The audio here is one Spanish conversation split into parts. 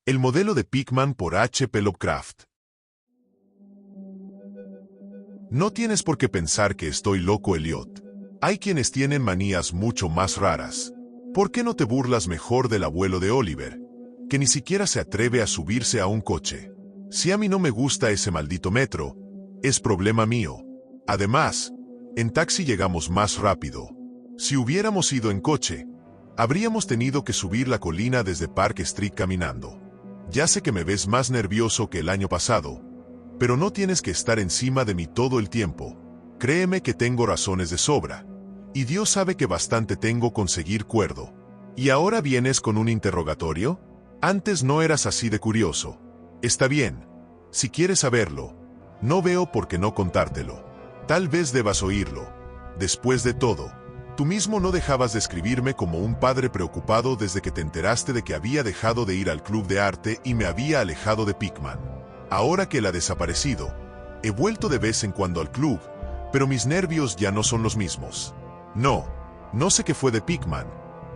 El modelo de Pickman por H. P. Lovecraft. No tienes por qué pensar que estoy loco, Elliot. Hay quienes tienen manías mucho más raras. ¿Por qué no te burlas mejor del abuelo de Oliver, que ni siquiera se atreve a subirse a un coche? Si a mí no me gusta ese maldito metro, es problema mío. Además, en taxi llegamos más rápido. Si hubiéramos ido en coche, habríamos tenido que subir la colina desde Park Street caminando. Ya sé que me ves más nervioso que el año pasado, pero no tienes que estar encima de mí todo el tiempo. Créeme que tengo razones de sobra, y Dios sabe que bastante tengo con seguir cuerdo. ¿Y ahora vienes con un interrogatorio? Antes no eras así de curioso. Está bien, si quieres saberlo, no veo por qué no contártelo. Tal vez debas oírlo. Después de todo, tú mismo no dejabas de escribirme como un padre preocupado desde que te enteraste de que había dejado de ir al club de arte y me había alejado de Pickman. Ahora que él ha desaparecido, he vuelto de vez en cuando al club, pero mis nervios ya no son los mismos. No sé qué fue de Pickman,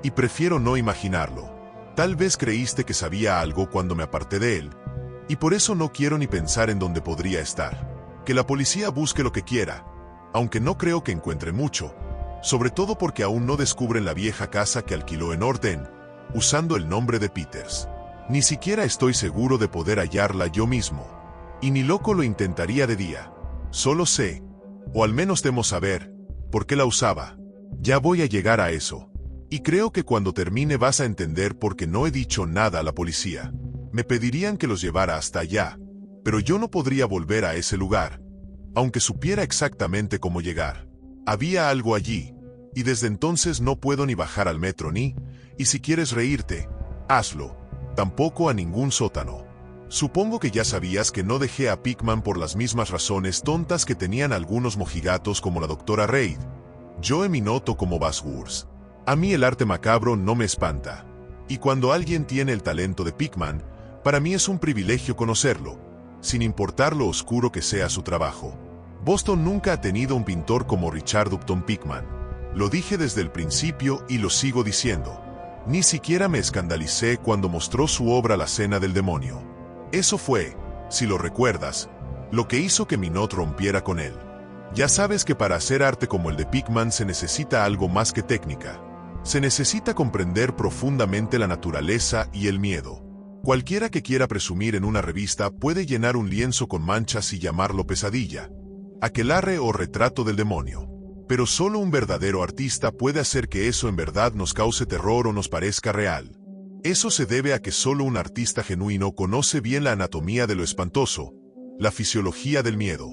y prefiero no imaginarlo. Tal vez creíste que sabía algo cuando me aparté de él, y por eso no quiero ni pensar en dónde podría estar. Que la policía busque lo que quiera, aunque no creo que encuentre mucho, sobre todo porque aún no descubren la vieja casa que alquiló en North End, usando el nombre de Peters. Ni siquiera estoy seguro de poder hallarla yo mismo, y ni loco lo intentaría de día. Solo sé, o al menos temo saber, por qué la usaba. Ya voy a llegar a eso, y creo que cuando termine vas a entender por qué no he dicho nada a la policía. Me pedirían que los llevara hasta allá, pero yo no podría volver a ese lugar, aunque supiera exactamente cómo llegar. Había algo allí, y desde entonces no puedo ni bajar al metro y si quieres reírte, hazlo, tampoco a ningún sótano. Supongo que ya sabías que no dejé a Pickman por las mismas razones tontas que tenían algunos mojigatos como la doctora Reid. Yo me noto como Bosworth. A mí el arte macabro no me espanta, y cuando alguien tiene el talento de Pickman, para mí es un privilegio conocerlo, sin importar lo oscuro que sea su trabajo. Boston nunca ha tenido un pintor como Richard Upton Pickman. Lo dije desde el principio y lo sigo diciendo. Ni siquiera me escandalicé cuando mostró su obra La Cena del Demonio. Eso fue, si lo recuerdas, lo que hizo que Minot rompiera con él. Ya sabes que para hacer arte como el de Pickman se necesita algo más que técnica. Se necesita comprender profundamente la naturaleza y el miedo. Cualquiera que quiera presumir en una revista puede llenar un lienzo con manchas y llamarlo pesadilla, aquelarre o retrato del demonio. Pero solo un verdadero artista puede hacer que eso en verdad nos cause terror o nos parezca real. Eso se debe a que solo un artista genuino conoce bien la anatomía de lo espantoso, la fisiología del miedo.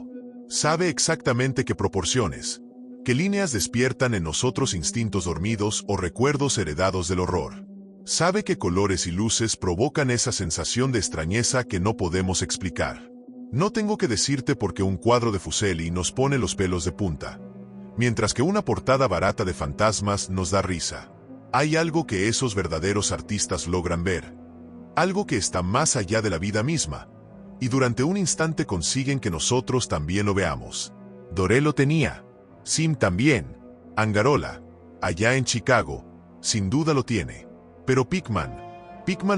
Sabe exactamente qué proporciones, qué líneas despiertan en nosotros instintos dormidos o recuerdos heredados del horror. Sabe qué colores y luces provocan esa sensación de extrañeza que no podemos explicar. No tengo que decirte por qué un cuadro de Fuseli nos pone los pelos de punta, mientras que una portada barata de fantasmas nos da risa. Hay algo que esos verdaderos artistas logran ver, algo que está más allá de la vida misma, y durante un instante consiguen que nosotros también lo veamos. Doré lo tenía. Sim también. Angarola, allá en Chicago, sin duda lo tiene. Pero Pickman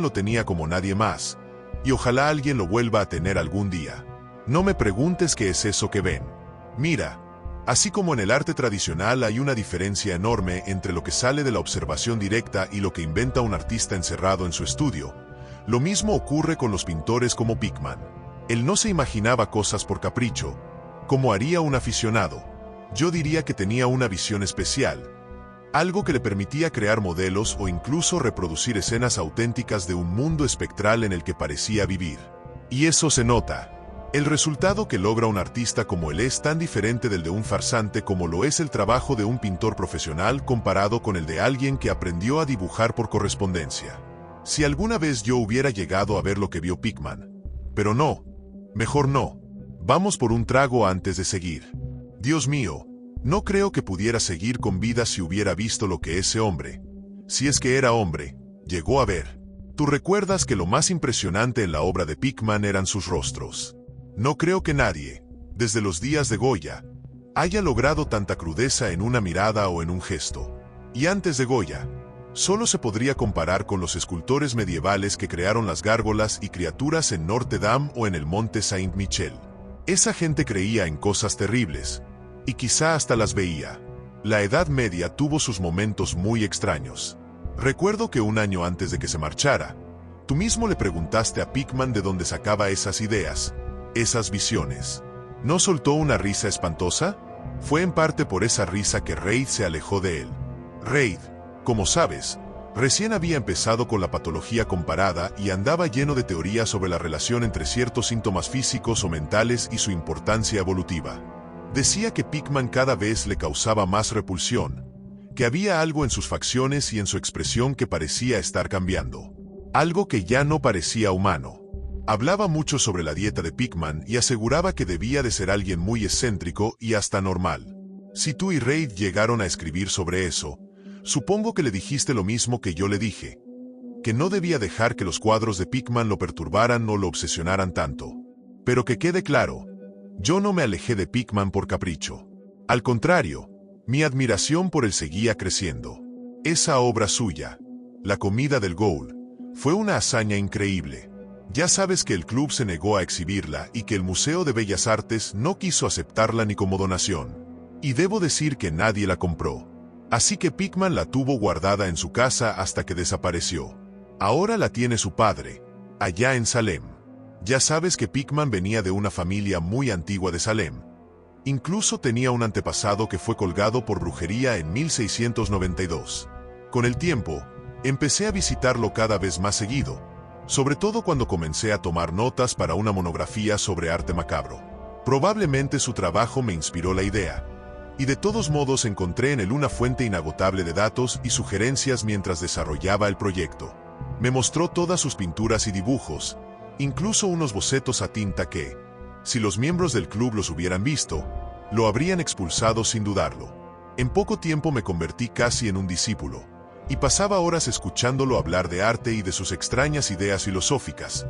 lo tenía como nadie más, y ojalá alguien lo vuelva a tener algún día. No me preguntes qué es eso que ven. Mira, así como en el arte tradicional hay una diferencia enorme entre lo que sale de la observación directa y lo que inventa un artista encerrado en su estudio, lo mismo ocurre con los pintores como Pickman. Él no se imaginaba cosas por capricho, como haría un aficionado. Yo diría que tenía una visión especial, algo que le permitía crear modelos o incluso reproducir escenas auténticas de un mundo espectral en el que parecía vivir. Y eso se nota. El resultado que logra un artista como él es tan diferente del de un farsante como lo es el trabajo de un pintor profesional comparado con el de alguien que aprendió a dibujar por correspondencia. Si alguna vez yo hubiera llegado a ver lo que vio Pickman. Pero no, mejor no. Vamos por un trago antes de seguir. Dios mío, no creo que pudiera seguir con vida si hubiera visto lo que ese hombre, si es que era hombre, llegó a ver. Tú recuerdas que lo más impresionante en la obra de Pickman eran sus rostros. No creo que nadie, desde los días de Goya, haya logrado tanta crudeza en una mirada o en un gesto. Y antes de Goya, Solo se podría comparar con los escultores medievales que crearon las gárgolas y criaturas en Notre Dame o en el monte Saint-Michel. Esa gente creía en cosas terribles, y quizá hasta las veía. La Edad Media tuvo sus momentos muy extraños. Recuerdo que un año antes de que se marchara, tú mismo le preguntaste a Pickman de dónde sacaba esas ideas, esas visiones. ¿No soltó una risa espantosa? Fue en parte por esa risa que Reid se alejó de él. Reid, como sabes, recién había empezado con la patología comparada y andaba lleno de teorías sobre la relación entre ciertos síntomas físicos o mentales y su importancia evolutiva. Decía que Pickman cada vez le causaba más repulsión, que había algo en sus facciones y en su expresión que parecía estar cambiando. Algo que ya no parecía humano. Hablaba mucho sobre la dieta de Pickman y aseguraba que debía de ser alguien muy excéntrico y hasta normal. Si tú y Reid llegaron a escribir sobre eso, supongo que le dijiste lo mismo que yo le dije, que no debía dejar que los cuadros de Pickman lo perturbaran o lo obsesionaran tanto. Pero que quede claro, yo no me alejé de Pickman por capricho. Al contrario, mi admiración por él seguía creciendo. Esa obra suya, La comida del Ghoul, fue una hazaña increíble. Ya sabes que el club se negó a exhibirla y que el Museo de Bellas Artes no quiso aceptarla ni como donación. Y debo decir que nadie la compró. Así que Pickman la tuvo guardada en su casa hasta que desapareció. Ahora la tiene su padre, allá en Salem. Ya sabes que Pickman venía de una familia muy antigua de Salem. Incluso tenía un antepasado que fue colgado por brujería en 1692. Con el tiempo, empecé a visitarlo cada vez más seguido, sobre todo cuando comencé a tomar notas para una monografía sobre arte macabro. Probablemente su trabajo me inspiró la idea. Y de todos modos encontré en él una fuente inagotable de datos y sugerencias mientras desarrollaba el proyecto. Me mostró todas sus pinturas y dibujos, incluso unos bocetos a tinta que, si los miembros del club los hubieran visto, lo habrían expulsado sin dudarlo. En poco tiempo me convertí casi en un discípulo, y pasaba horas escuchándolo hablar de arte y de sus extrañas ideas filosóficas,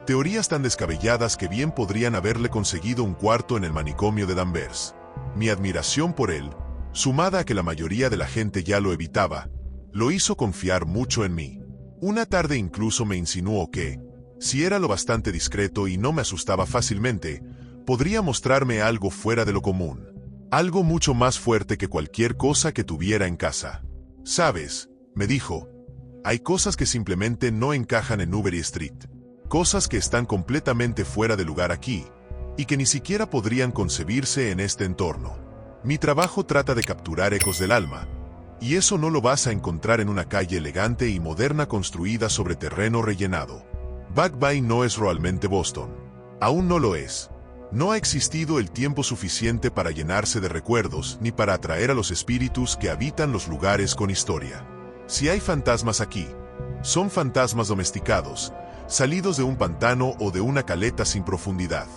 teorías tan descabelladas que bien podrían haberle conseguido un cuarto en el manicomio de Danvers. Mi admiración por él, sumada a que la mayoría de la gente ya lo evitaba, lo hizo confiar mucho en mí. Una tarde incluso me insinuó que, si era lo bastante discreto y no me asustaba fácilmente, podría mostrarme algo fuera de lo común. Algo mucho más fuerte que cualquier cosa que tuviera en casa. ¿Sabes?, me dijo, hay cosas que simplemente no encajan en Newbury Street. Cosas que están completamente fuera de lugar aquí, y que ni siquiera podrían concebirse en este entorno. Mi trabajo trata de capturar ecos del alma, y eso no lo vas a encontrar en una calle elegante y moderna construida sobre terreno rellenado. Back Bay no es realmente Boston. Aún no lo es. No ha existido el tiempo suficiente para llenarse de recuerdos ni para atraer a los espíritus que habitan los lugares con historia. Si hay fantasmas aquí, son fantasmas domesticados, salidos de un pantano o de una caleta sin profundidad.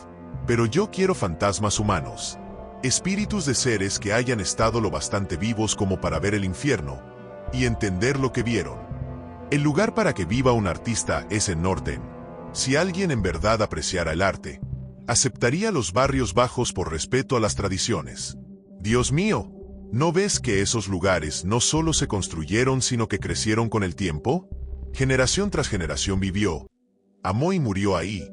Pero yo quiero fantasmas humanos. Espíritus de seres que hayan estado lo bastante vivos como para ver el infierno y entender lo que vieron. El lugar para que viva un artista es en Norten. Si alguien en verdad apreciara el arte, aceptaría los barrios bajos por respeto a las tradiciones. Dios mío, ¿no ves que esos lugares no solo se construyeron sino que crecieron con el tiempo? Generación tras generación vivió, amó y murió ahí,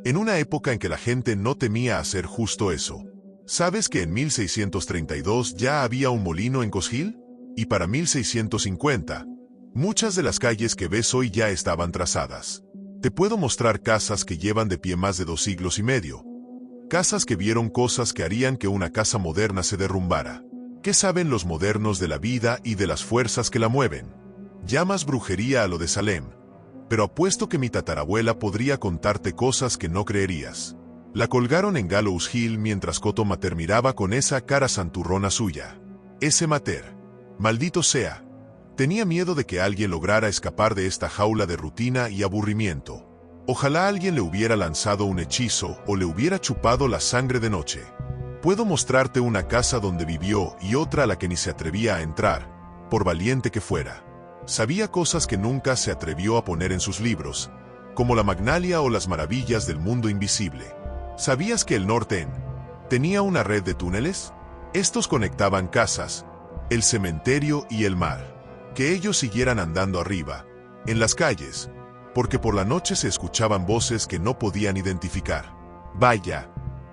en una época en que la gente no temía hacer justo eso. ¿Sabes que en 1632 ya había un molino en Coes Hill? Y para 1650, muchas de las calles que ves hoy ya estaban trazadas. Te puedo mostrar casas que llevan de pie más de 2 siglos y medio. Casas que vieron cosas que harían que una casa moderna se derrumbara. ¿Qué saben los modernos de la vida y de las fuerzas que la mueven? Llamas brujería a lo de Salem, pero apuesto que mi tatarabuela podría contarte cosas que no creerías. La colgaron en Gallows Hill mientras Cotton Mather miraba con esa cara santurrona suya. Ese Mather, maldito sea, tenía miedo de que alguien lograra escapar de esta jaula de rutina y aburrimiento. Ojalá alguien le hubiera lanzado un hechizo o le hubiera chupado la sangre de noche. Puedo mostrarte una casa donde vivió y otra a la que ni se atrevía a entrar, por valiente que fuera. Sabía cosas que nunca se atrevió a poner en sus libros, como la Magnalia o las maravillas del mundo invisible. ¿Sabías que el North End tenía una red de túneles? Estos conectaban casas, el cementerio y el mar. que ellos siguieran andando arriba, en las calles, porque por la noche se escuchaban voces que no podían identificar. Vaya,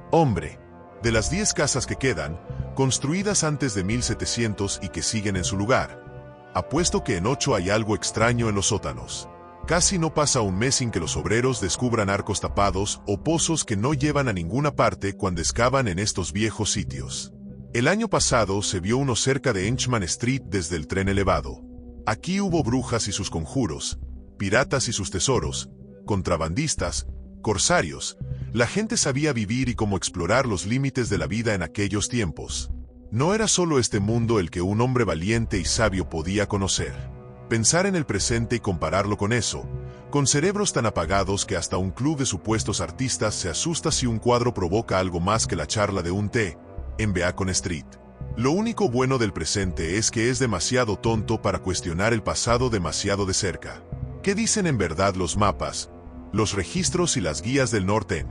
hombre, de las 10 casas que quedan, construidas antes de 1700 y que siguen en su lugar, apuesto que en 8 hay algo extraño en los sótanos. Casi no pasa un mes sin que los obreros descubran arcos tapados o pozos que no llevan a ninguna parte cuando excavan en estos viejos sitios. El año pasado se vio uno cerca de Henchman Street desde el tren elevado. Aquí hubo brujas y sus conjuros, piratas y sus tesoros, contrabandistas, corsarios. La gente sabía vivir y cómo explorar los límites de la vida en aquellos tiempos. No era solo este mundo el que un hombre valiente y sabio podía conocer. Pensar en el presente y compararlo con eso, con cerebros tan apagados que hasta un club de supuestos artistas se asusta si un cuadro provoca algo más que la charla de un té en Beacon Street. Lo único bueno del presente es que es demasiado tonto para cuestionar el pasado demasiado de cerca. ¿Qué dicen en verdad los mapas, los registros y las guías del North End?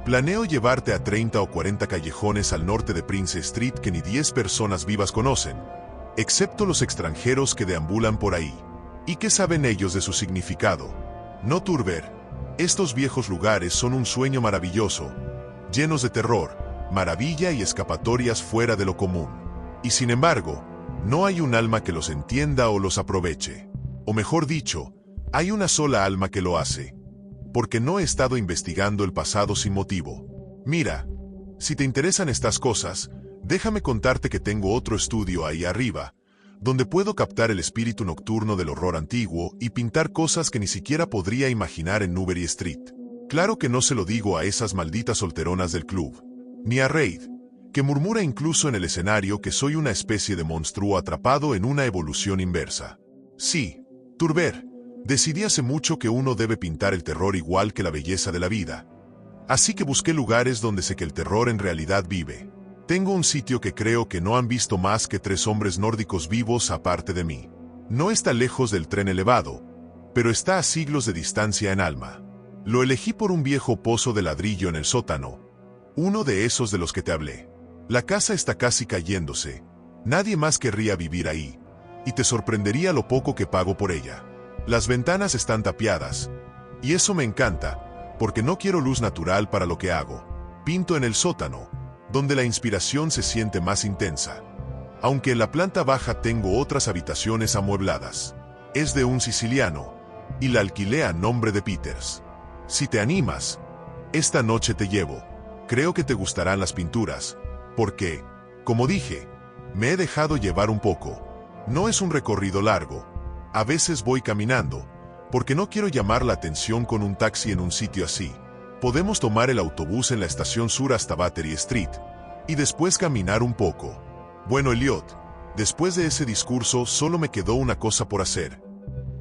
Planeo llevarte a 30 o 40 callejones al norte de Prince Street que ni 10 personas vivas conocen, excepto los extranjeros que deambulan por ahí. ¿Y qué saben ellos de su significado? No Turber. Estos viejos lugares son un sueño maravilloso, llenos de terror, maravilla y escapatorias fuera de lo común. Y sin embargo, no hay un alma que los entienda o los aproveche. O mejor dicho, hay una sola alma que lo hace. Porque no he estado investigando el pasado sin motivo. Mira, si te interesan estas cosas, déjame contarte que tengo otro estudio ahí arriba, donde puedo captar el espíritu nocturno del horror antiguo y pintar cosas que ni siquiera podría imaginar en Newbury Street. Claro que no se lo digo a esas malditas solteronas del club, ni a Reid, que murmura incluso en el escenario que soy una especie de monstruo atrapado en una evolución inversa. Sí, Turber, decidí hace mucho que uno debe pintar el terror igual que la belleza de la vida. Así que busqué lugares donde sé que el terror en realidad vive. Tengo un sitio que creo que no han visto más que 3 hombres nórdicos vivos aparte de mí. No está lejos del tren elevado, pero está a siglos de distancia en alma. Lo elegí por un viejo pozo de ladrillo en el sótano, uno de esos de los que te hablé. La casa está casi cayéndose. Nadie más querría vivir ahí, y te sorprendería lo poco que pago por ella. Las ventanas están tapiadas, y eso me encanta, porque no quiero luz natural para lo que hago. Pinto en el sótano, donde la inspiración se siente más intensa. Aunque en la planta baja tengo otras habitaciones amuebladas. Es de un siciliano, y la alquilé a nombre de Peters. Si te animas, esta noche te llevo. Creo que te gustarán las pinturas, porque, como dije, me he dejado llevar un poco. No es un recorrido largo. A veces voy caminando, porque no quiero llamar la atención con un taxi en un sitio así. Podemos tomar el autobús en la estación sur hasta Battery Street, y después caminar un poco. Bueno, Elliot, después de ese discurso solo me quedó una cosa por hacer.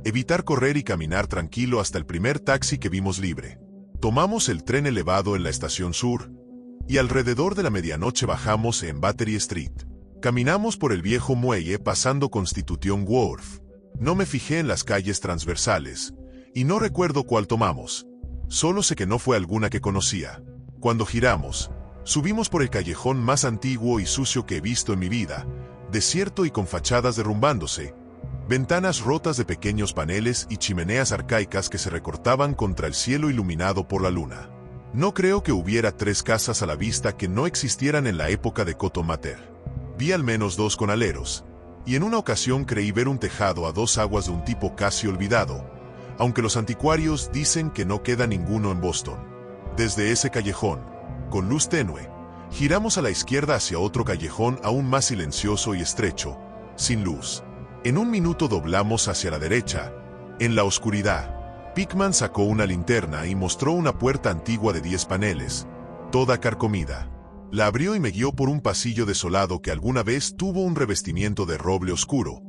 Evitar correr y caminar tranquilo hasta el primer taxi que vimos libre. Tomamos el tren elevado en la estación sur, y alrededor de la medianoche bajamos en Battery Street. Caminamos por el viejo muelle pasando Constitution Wharf. No me fijé en las calles transversales, y no recuerdo cuál tomamos. Solo sé que no fue alguna que conocía. Cuando giramos, subimos por el callejón más antiguo y sucio que he visto en mi vida, desierto y con fachadas derrumbándose, ventanas rotas de pequeños paneles y chimeneas arcaicas que se recortaban contra el cielo iluminado por la luna. No creo que hubiera 3 casas a la vista que no existieran en la época de Cotton Mather. Vi al menos 2 con aleros, y en una ocasión creí ver un tejado a 2 aguas de un tipo casi olvidado, aunque los anticuarios dicen que no queda ninguno en Boston. Desde ese callejón, con luz tenue, giramos a la izquierda hacia otro callejón aún más silencioso y estrecho, sin luz. En un minuto doblamos hacia la derecha. En la oscuridad, Pickman sacó una linterna y mostró una puerta antigua de 10 paneles, toda carcomida. La abrió y me guió por un pasillo desolado que alguna vez tuvo un revestimiento de roble oscuro,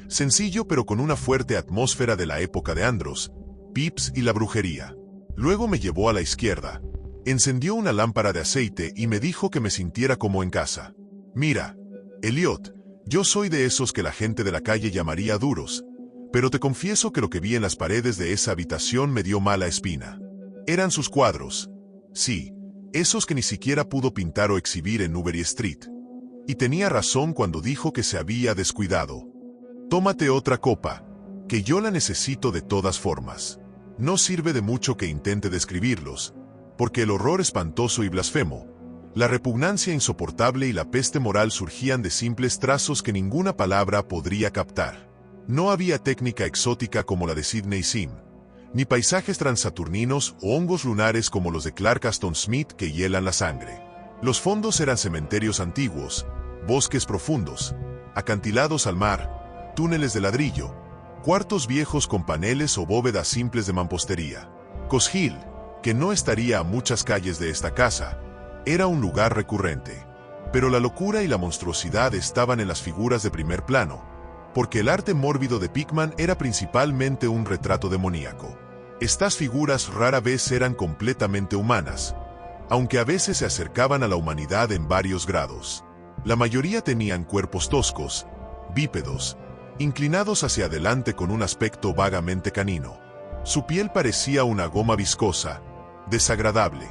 sencillo pero con una fuerte atmósfera de la época de Andros, Pips y la brujería. Luego me llevó a la izquierda, encendió una lámpara de aceite y me dijo que me sintiera como en casa. Mira, Elliot, yo soy de esos que la gente de la calle llamaría duros, pero te confieso que lo que vi en las paredes de esa habitación me dio mala espina. Eran sus cuadros. Sí, esos que ni siquiera pudo pintar o exhibir en Newbury Street. Y tenía razón cuando dijo que se había descuidado. Tómate otra copa, que yo la necesito de todas formas. No sirve de mucho que intente describirlos, porque el horror espantoso y blasfemo, la repugnancia insoportable y la peste moral surgían de simples trazos que ninguna palabra podría captar. No había técnica exótica como la de Sidney Sim, ni paisajes transaturninos o hongos lunares como los de Clark Aston Smith que hielan la sangre. Los fondos eran cementerios antiguos, bosques profundos, acantilados al mar, túneles de ladrillo, cuartos viejos con paneles o bóvedas simples de mampostería. Coast Hill, que no estaría a muchas calles de esta casa, era un lugar recurrente. Pero la locura y la monstruosidad estaban en las figuras de primer plano, porque el arte mórbido de Pickman era principalmente un retrato demoníaco. Estas figuras rara vez eran completamente humanas, aunque a veces se acercaban a la humanidad en varios grados. La mayoría tenían cuerpos toscos, bípedos, inclinados hacia adelante con un aspecto vagamente canino. Su piel parecía una goma viscosa, desagradable.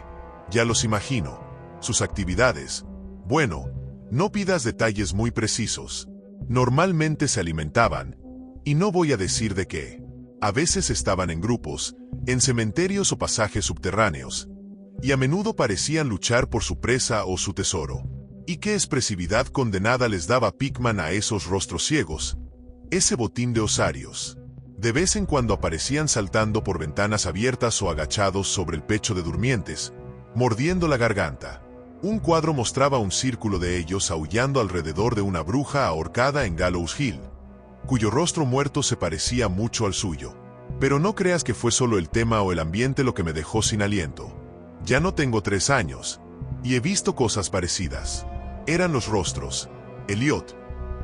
Ya los imagino. Sus actividades. Bueno, no pidas detalles muy precisos. Normalmente se alimentaban, y no voy a decir de qué. A veces estaban en grupos, en cementerios o pasajes subterráneos, y a menudo parecían luchar por su presa o su tesoro. ¿Y qué expresividad condenada les daba Pickman a esos rostros ciegos? Ese botín de osarios. De vez en cuando aparecían saltando por ventanas abiertas o agachados sobre el pecho de durmientes, mordiendo la garganta. Un cuadro mostraba un círculo de ellos aullando alrededor de una bruja ahorcada en Gallows Hill, cuyo rostro muerto se parecía mucho al suyo. Pero no creas que fue solo el tema o el ambiente lo que me dejó sin aliento. Ya no tengo 3 años, y he visto cosas parecidas. Eran los rostros, Elliot,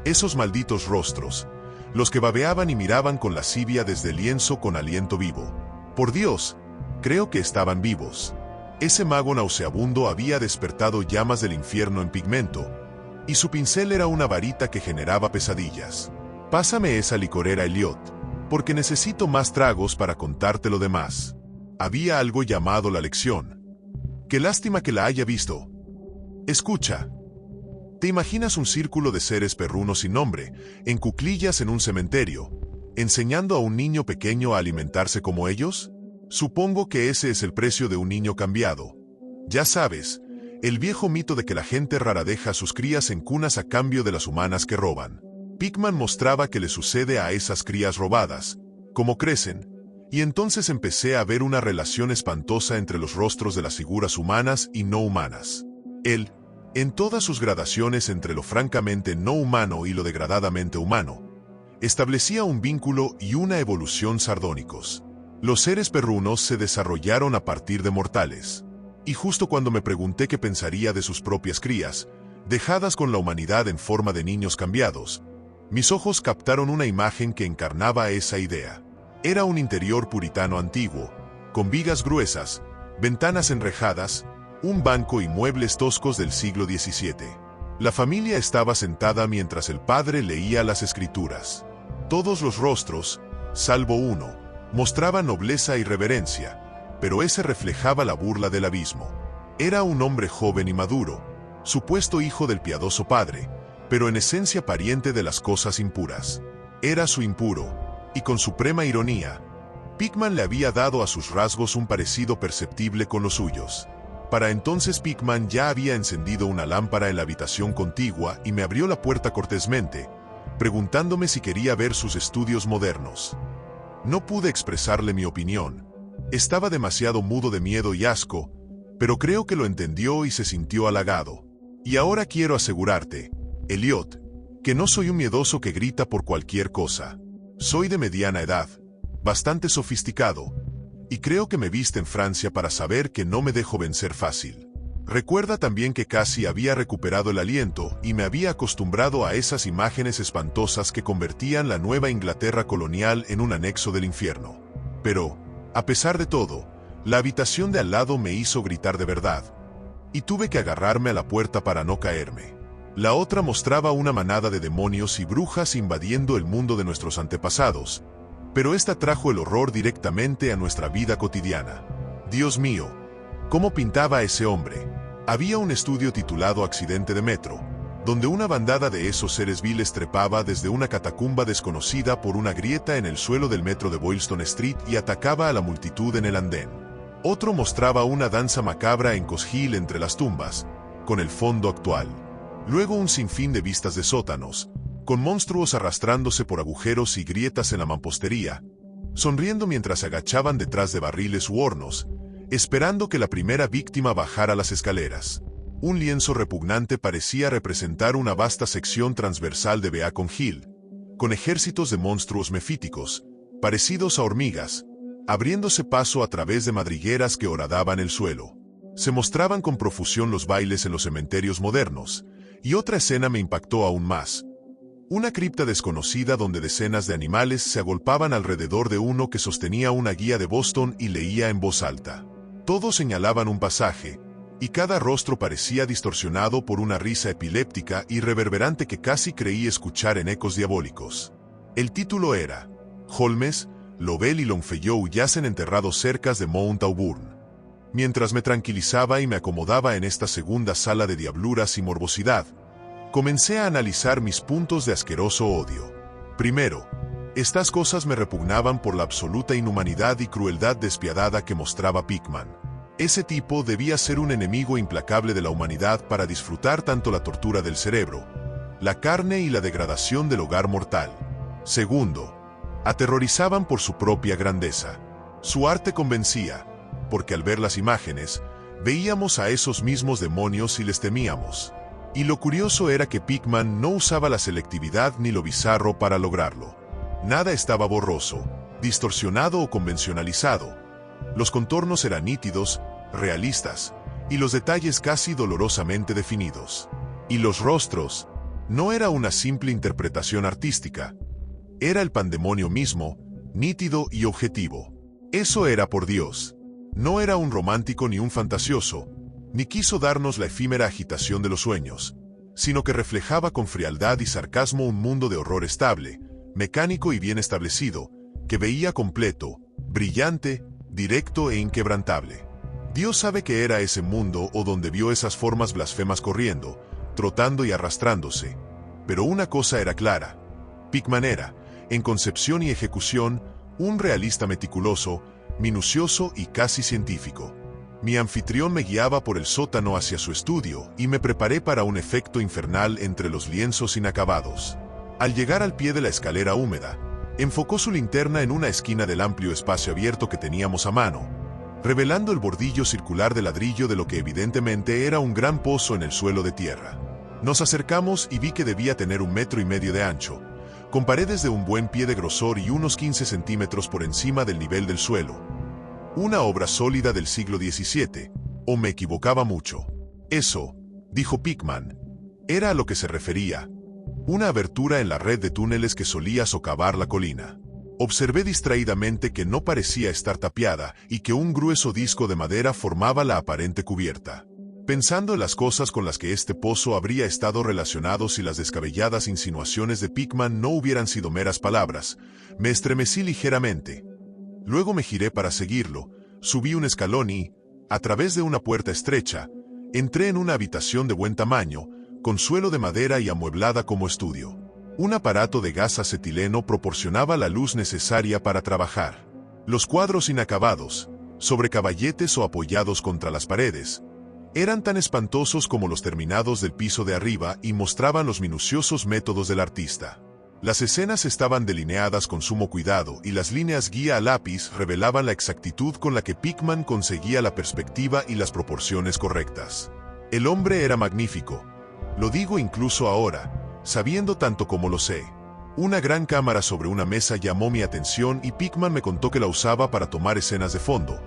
esos malditos rostros, los que babeaban y miraban con lascivia desde el lienzo con aliento vivo. Por Dios, creo que estaban vivos. Ese mago nauseabundo había despertado llamas del infierno en pigmento, y su pincel era una varita que generaba pesadillas. Pásame esa licorera, Elliot, porque necesito más tragos para contarte lo demás. Había algo llamado la lección. Qué lástima que la haya visto. Escucha. ¿Te imaginas un círculo de seres perrunos sin nombre, en cuclillas en un cementerio, enseñando a un niño pequeño a alimentarse como ellos? Supongo que ese es el precio de un niño cambiado. Ya sabes, el viejo mito de que la gente rara deja a sus crías en cunas a cambio de las humanas que roban. Pickman mostraba que le sucede a esas crías robadas, cómo crecen, y entonces empecé a ver una relación espantosa entre los rostros de las figuras humanas y no humanas. Él, en todas sus gradaciones entre lo francamente no humano y lo degradadamente humano, establecía un vínculo y una evolución sardónicos. Los seres perrunos se desarrollaron a partir de mortales. Y justo cuando me pregunté qué pensaría de sus propias crías, dejadas con la humanidad en forma de niños cambiados, mis ojos captaron una imagen que encarnaba esa idea. Era un interior puritano antiguo, con vigas gruesas, ventanas enrejadas, un banco y muebles toscos del siglo XVII. La familia estaba sentada mientras el padre leía las escrituras. Todos los rostros, salvo uno, mostraba nobleza y reverencia, pero ese reflejaba la burla del abismo. Era un hombre joven y maduro, supuesto hijo del piadoso padre, pero en esencia pariente de las cosas impuras. Era su impuro, y con suprema ironía, Pickman le había dado a sus rasgos un parecido perceptible con los suyos. Para entonces Pickman ya había encendido una lámpara en la habitación contigua y me abrió la puerta cortésmente, preguntándome si quería ver sus estudios modernos. No pude expresarle mi opinión. Estaba demasiado mudo de miedo y asco, pero creo que lo entendió y se sintió halagado. Y ahora quiero asegurarte, Elliot, que no soy un miedoso que grita por cualquier cosa. Soy de mediana edad, bastante sofisticado, y creo que me viste en Francia para saber que no me dejo vencer fácil. Recuerda también que casi había recuperado el aliento y me había acostumbrado a esas imágenes espantosas que convertían la Nueva Inglaterra colonial en un anexo del infierno. Pero, a pesar de todo, la habitación de al lado me hizo gritar de verdad, y tuve que agarrarme a la puerta para no caerme. La otra mostraba una manada de demonios y brujas invadiendo el mundo de nuestros antepasados, pero esta trajo el horror directamente a nuestra vida cotidiana. Dios mío, ¿cómo pintaba ese hombre? Había un estudio titulado Accidente de Metro, donde una bandada de esos seres viles trepaba desde una catacumba desconocida por una grieta en el suelo del metro de Boylston Street y atacaba a la multitud en el andén. Otro mostraba una danza macabra en Coast Hill entre las tumbas, con el fondo actual. Luego un sinfín de vistas de sótanos, con monstruos arrastrándose por agujeros y grietas en la mampostería, sonriendo mientras se agachaban detrás de barriles u hornos, esperando que la primera víctima bajara las escaleras. Un lienzo repugnante parecía representar una vasta sección transversal de Beacon Hill, con ejércitos de monstruos mefíticos, parecidos a hormigas, abriéndose paso a través de madrigueras que horadaban el suelo. Se mostraban con profusión los bailes en los cementerios modernos, y otra escena me impactó aún más. Una cripta desconocida donde decenas de animales se agolpaban alrededor de uno que sostenía una guía de Boston y leía en voz alta. Todos señalaban un pasaje, y cada rostro parecía distorsionado por una risa epiléptica y reverberante que casi creí escuchar en ecos diabólicos. El título era Holmes, Lovell y Longfellow yacen enterrados cerca de Mount Auburn. Mientras me tranquilizaba y me acomodaba en esta segunda sala de diabluras y morbosidad, comencé a analizar mis puntos de asqueroso odio. Primero, estas cosas me repugnaban por la absoluta inhumanidad y crueldad despiadada que mostraba Pickman. Ese tipo debía ser un enemigo implacable de la humanidad para disfrutar tanto la tortura del cerebro, la carne y la degradación del hogar mortal. Segundo, aterrorizaban por su propia grandeza. Su arte convencía, porque al ver las imágenes, veíamos a esos mismos demonios y les temíamos. Y lo curioso era que Pickman no usaba la selectividad ni lo bizarro para lograrlo. Nada estaba borroso, distorsionado o convencionalizado. Los contornos eran nítidos, realistas, y los detalles casi dolorosamente definidos. Y los rostros, no era una simple interpretación artística. Era el pandemonio mismo, nítido y objetivo. Eso era por Dios. No era un romántico ni un fantasioso, ni quiso darnos la efímera agitación de los sueños, sino que reflejaba con frialdad y sarcasmo un mundo de horror estable, mecánico y bien establecido, que veía completo, brillante, directo e inquebrantable. Dios sabe que era ese mundo o donde vio esas formas blasfemas corriendo, trotando y arrastrándose. Pero una cosa era clara. Pickman era, en concepción y ejecución, un realista meticuloso, minucioso y casi científico. Mi anfitrión me guiaba por el sótano hacia su estudio y me preparé para un efecto infernal entre los lienzos inacabados. Al llegar al pie de la escalera húmeda, enfocó su linterna en una esquina del amplio espacio abierto que teníamos a mano, revelando el bordillo circular de ladrillo de lo que evidentemente era un gran pozo en el suelo de tierra. Nos acercamos y vi que debía tener 1,5 metros de ancho, con paredes de un buen pie de grosor y unos 15 centímetros por encima del nivel del suelo. Una obra sólida del siglo XVII, o me equivocaba mucho. Eso, dijo Pickman, era a lo que se refería. Una abertura en la red de túneles que solía socavar la colina. Observé distraídamente que no parecía estar tapiada y que un grueso disco de madera formaba la aparente cubierta. Pensando en las cosas con las que este pozo habría estado relacionado si las descabelladas insinuaciones de Pickman no hubieran sido meras palabras, me estremecí ligeramente. Luego me giré para seguirlo, subí un escalón y, a través de una puerta estrecha, entré en una habitación de buen tamaño, con suelo de madera y amueblada como estudio. Un aparato de gas acetileno proporcionaba la luz necesaria para trabajar. Los cuadros inacabados, sobre caballetes o apoyados contra las paredes, eran tan espantosos como los terminados del piso de arriba y mostraban los minuciosos métodos del artista. Las escenas estaban delineadas con sumo cuidado y las líneas guía a lápiz revelaban la exactitud con la que Pickman conseguía la perspectiva y las proporciones correctas. El hombre era magnífico. Lo digo incluso ahora, sabiendo tanto como lo sé. Una gran cámara sobre una mesa llamó mi atención y Pickman me contó que la usaba para tomar escenas de fondo,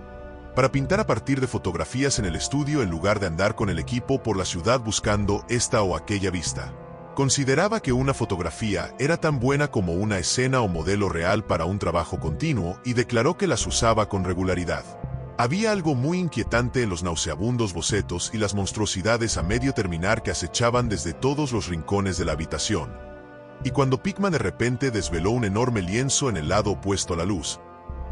para pintar a partir de fotografías en el estudio en lugar de andar con el equipo por la ciudad buscando esta o aquella vista. Consideraba que una fotografía era tan buena como una escena o modelo real para un trabajo continuo y declaró que las usaba con regularidad. Había algo muy inquietante en los nauseabundos bocetos y las monstruosidades a medio terminar que acechaban desde todos los rincones de la habitación. Y cuando Pickman de repente desveló un enorme lienzo en el lado opuesto a la luz,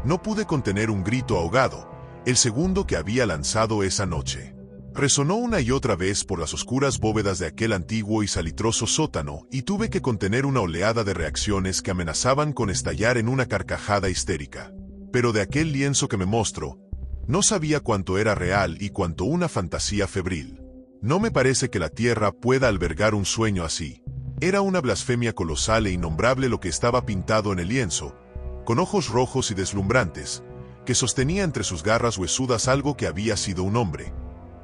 no pude contener un grito ahogado, el segundo que había lanzado esa noche. Resonó una y otra vez por las oscuras bóvedas de aquel antiguo y salitroso sótano, y tuve que contener una oleada de reacciones que amenazaban con estallar en una carcajada histérica. Pero de aquel lienzo que me mostró, no sabía cuánto era real y cuánto una fantasía febril. No me parece que la tierra pueda albergar un sueño así. Era una blasfemia colosal e innombrable lo que estaba pintado en el lienzo, con ojos rojos y deslumbrantes, que sostenía entre sus garras huesudas algo que había sido un hombre,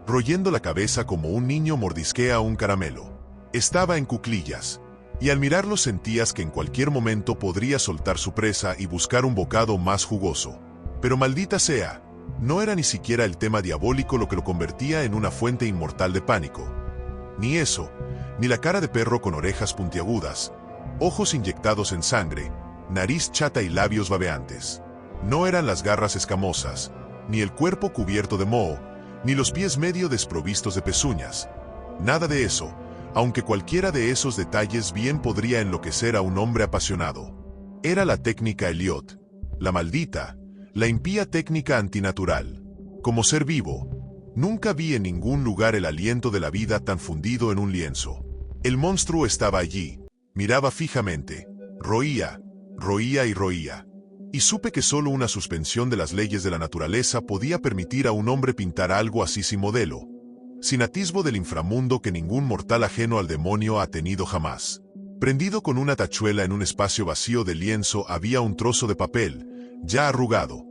royendo la cabeza como un niño mordisquea un caramelo. Estaba en cuclillas, y al mirarlo sentías que en cualquier momento podría soltar su presa y buscar un bocado más jugoso. Pero maldita sea, no era ni siquiera el tema diabólico lo que lo convertía en una fuente inmortal de pánico. Ni eso, ni la cara de perro con orejas puntiagudas, ojos inyectados en sangre, nariz chata y labios babeantes. No eran las garras escamosas, ni el cuerpo cubierto de moho, ni los pies medio desprovistos de pezuñas. Nada de eso, aunque cualquiera de esos detalles bien podría enloquecer a un hombre apasionado. Era la técnica Elliot, la maldita, la impía técnica antinatural. Como ser vivo, nunca vi en ningún lugar el aliento de la vida tan fundido en un lienzo. El monstruo estaba allí, miraba fijamente, roía, roía y roía. Y supe que solo una suspensión de las leyes de la naturaleza podía permitir a un hombre pintar algo así sin modelo, sin atisbo del inframundo que ningún mortal ajeno al demonio ha tenido jamás. Prendido con una tachuela en un espacio vacío de lienzo había un trozo de papel, ya arrugado.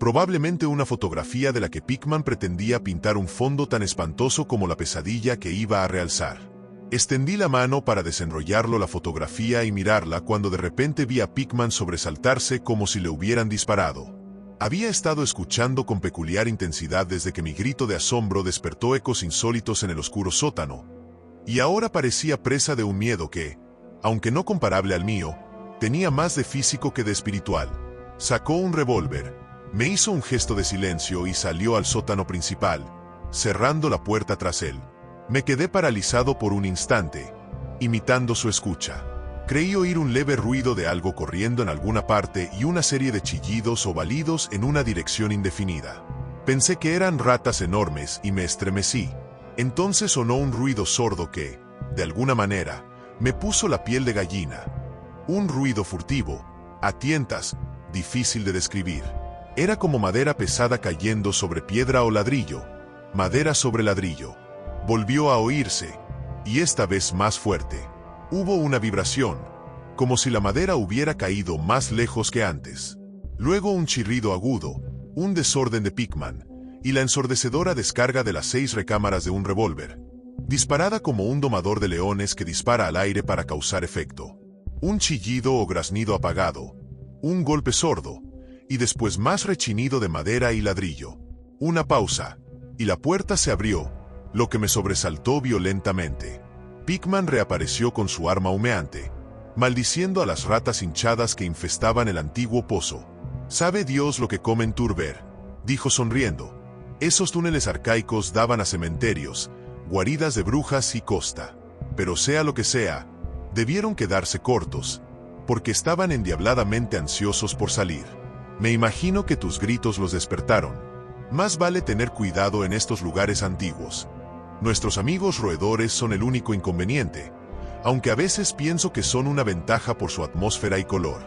Probablemente una fotografía de la que Pickman pretendía pintar un fondo tan espantoso como la pesadilla que iba a realzar. Extendí la mano para desenrollarlo la fotografía y mirarla cuando de repente vi a Pickman sobresaltarse como si le hubieran disparado. Había estado escuchando con peculiar intensidad desde que mi grito de asombro despertó ecos insólitos en el oscuro sótano, y ahora parecía presa de un miedo que, aunque no comparable al mío, tenía más de físico que de espiritual. Sacó un revólver, me hizo un gesto de silencio y salió al sótano principal, cerrando la puerta tras él. Me quedé paralizado por un instante, imitando su escucha. Creí oír un leve ruido de algo corriendo en alguna parte y una serie de chillidos o balidos en una dirección indefinida. Pensé que eran ratas enormes y me estremecí. Entonces sonó un ruido sordo que, de alguna manera, me puso la piel de gallina. Un ruido furtivo, a tientas, difícil de describir. Era como madera pesada cayendo sobre piedra o ladrillo, madera sobre ladrillo. Volvió a oírse, y esta vez más fuerte. Hubo una vibración, como si la madera hubiera caído más lejos que antes. Luego un chirrido agudo, un desorden de Pickman, y la ensordecedora descarga de las 6 recámaras de un revólver, disparada como un domador de leones que dispara al aire para causar efecto. Un chillido o graznido apagado, un golpe sordo, y después más rechinido de madera y ladrillo. Una pausa, y la puerta se abrió, lo que me sobresaltó violentamente. Pickman reapareció con su arma humeante, maldiciendo a las ratas hinchadas que infestaban el antiguo pozo. «Sabe Dios lo que comen Turber», dijo sonriendo. Esos túneles arcaicos daban a cementerios, guaridas de brujas y costa. Pero sea lo que sea, debieron quedarse cortos, porque estaban endiabladamente ansiosos por salir. Me imagino que tus gritos los despertaron. Más vale tener cuidado en estos lugares antiguos. Nuestros amigos roedores son el único inconveniente, aunque a veces pienso que son una ventaja por su atmósfera y color.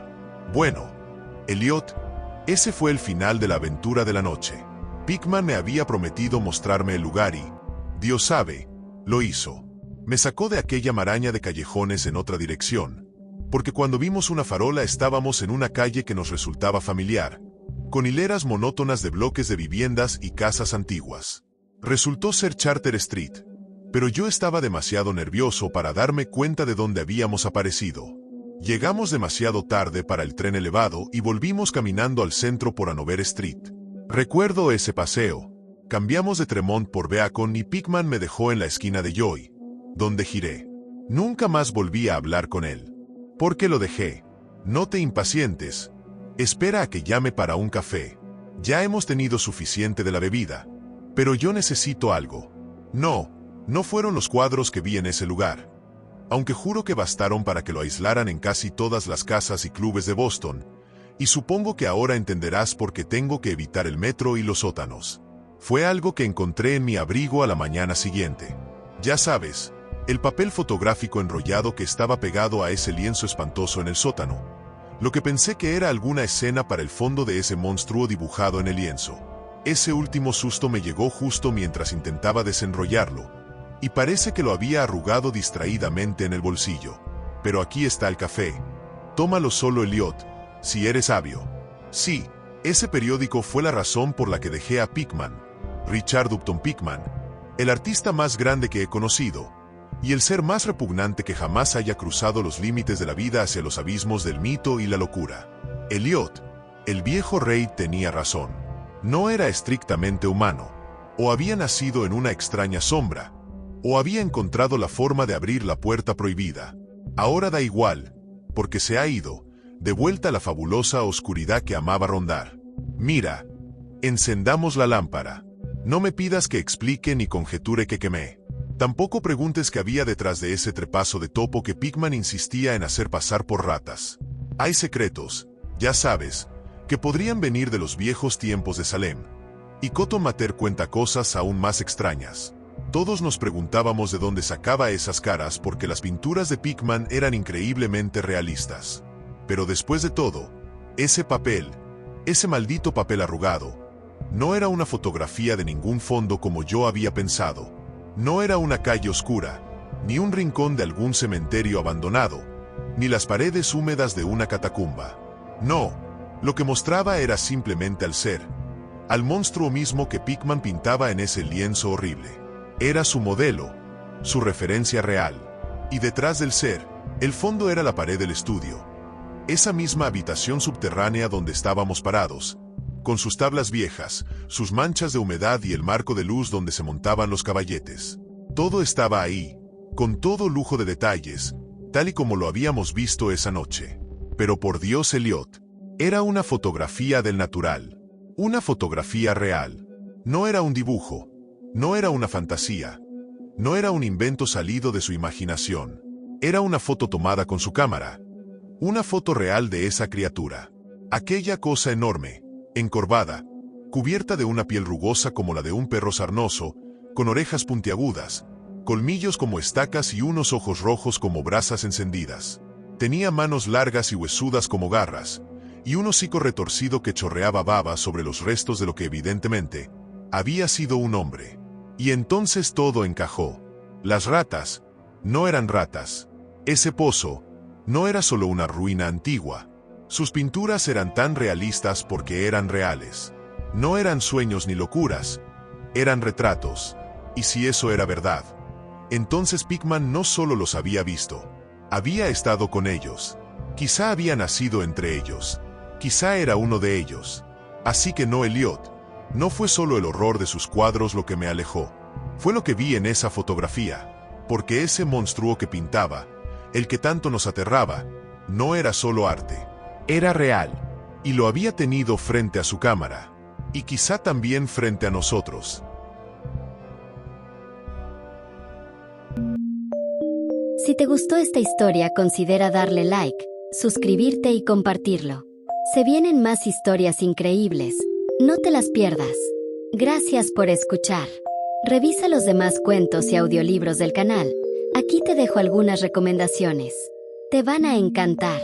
Bueno, Elliot, ese fue el final de la aventura de la noche. Pickman me había prometido mostrarme el lugar y, Dios sabe, lo hizo. Me sacó de aquella maraña de callejones en otra dirección, porque cuando vimos una farola estábamos en una calle que nos resultaba familiar, con hileras monótonas de bloques de viviendas y casas antiguas. Resultó ser Charter Street, pero yo estaba demasiado nervioso para darme cuenta de dónde habíamos aparecido. Llegamos demasiado tarde para el tren elevado y volvimos caminando al centro por Hanover Street. Recuerdo ese paseo. Cambiamos de Tremont por Beacon y Pickman me dejó en la esquina de Joy, donde giré. Nunca más volví a hablar con él. ¿Por qué lo dejé? No te impacientes. Espera a que llame para un café. Ya hemos tenido suficiente de la bebida. Pero yo necesito algo. No fueron los cuadros que vi en ese lugar. Aunque juro que bastaron para que lo aislaran en casi todas las casas y clubes de Boston, y supongo que ahora entenderás por qué tengo que evitar el metro y los sótanos. Fue algo que encontré en mi abrigo a la mañana siguiente. Ya sabes, el papel fotográfico enrollado que estaba pegado a ese lienzo espantoso en el sótano. Lo que pensé que era alguna escena para el fondo de ese monstruo dibujado en el lienzo. Ese último susto me llegó justo mientras intentaba desenrollarlo, y parece que lo había arrugado distraídamente en el bolsillo. Pero aquí está el café. Tómalo solo, Elliot, si eres sabio. Sí, ese periódico fue la razón por la que dejé a Pickman, Richard Upton Pickman, el artista más grande que he conocido, y el ser más repugnante que jamás haya cruzado los límites de la vida hacia los abismos del mito y la locura. Elliot, el viejo rey, tenía razón. No era estrictamente humano, o había nacido en una extraña sombra, o había encontrado la forma de abrir la puerta prohibida. Ahora da igual, porque se ha ido, de vuelta a la fabulosa oscuridad que amaba rondar. Mira, encendamos la lámpara. No me pidas que explique ni conjeture que quemé. Tampoco preguntes qué había detrás de ese trepazo de topo que Pickman insistía en hacer pasar por ratas. Hay secretos, ya sabes, que podrían venir de los viejos tiempos de Salem. Y Cotton Mather cuenta cosas aún más extrañas. Todos nos preguntábamos de dónde sacaba esas caras porque las pinturas de Pickman eran increíblemente realistas. Pero después de todo, ese papel, ese maldito papel arrugado, no era una fotografía de ningún fondo como yo había pensado. No era una calle oscura, ni un rincón de algún cementerio abandonado, ni las paredes húmedas de una catacumba. No, lo que mostraba era simplemente al ser, al monstruo mismo que Pickman pintaba en ese lienzo horrible. Era su modelo, su referencia real. Y detrás del ser, el fondo era la pared del estudio. Esa misma habitación subterránea donde estábamos parados, con sus tablas viejas, sus manchas de humedad y el marco de luz donde se montaban los caballetes. Todo estaba ahí, con todo lujo de detalles, tal y como lo habíamos visto esa noche. Pero por Dios, Elliot, era una fotografía del natural, una fotografía real. No era un dibujo, no era una fantasía, no era un invento salido de su imaginación. Era una foto tomada con su cámara, una foto real de esa criatura. Aquella cosa enorme, encorvada, cubierta de una piel rugosa como la de un perro sarnoso, con orejas puntiagudas, colmillos como estacas y unos ojos rojos como brasas encendidas. Tenía manos largas y huesudas como garras, y un hocico retorcido que chorreaba baba sobre los restos de lo que evidentemente había sido un hombre. Y entonces todo encajó. Las ratas no eran ratas. Ese pozo no era solo una ruina antigua. Sus pinturas eran tan realistas porque eran reales. No eran sueños ni locuras, eran retratos. Y si eso era verdad, entonces Pickman no solo los había visto, había estado con ellos. Quizá había nacido entre ellos. Quizá era uno de ellos. Así que no, Elliot, no fue solo el horror de sus cuadros lo que me alejó. Fue lo que vi en esa fotografía. Porque ese monstruo que pintaba, el que tanto nos aterraba, no era solo arte. Era real, y lo había tenido frente a su cámara, y quizá también frente a nosotros. Si te gustó esta historia, considera darle like, suscribirte y compartirlo. Se vienen más historias increíbles. No te las pierdas. Gracias por escuchar. Revisa los demás cuentos y audiolibros del canal. Aquí te dejo algunas recomendaciones. Te van a encantar.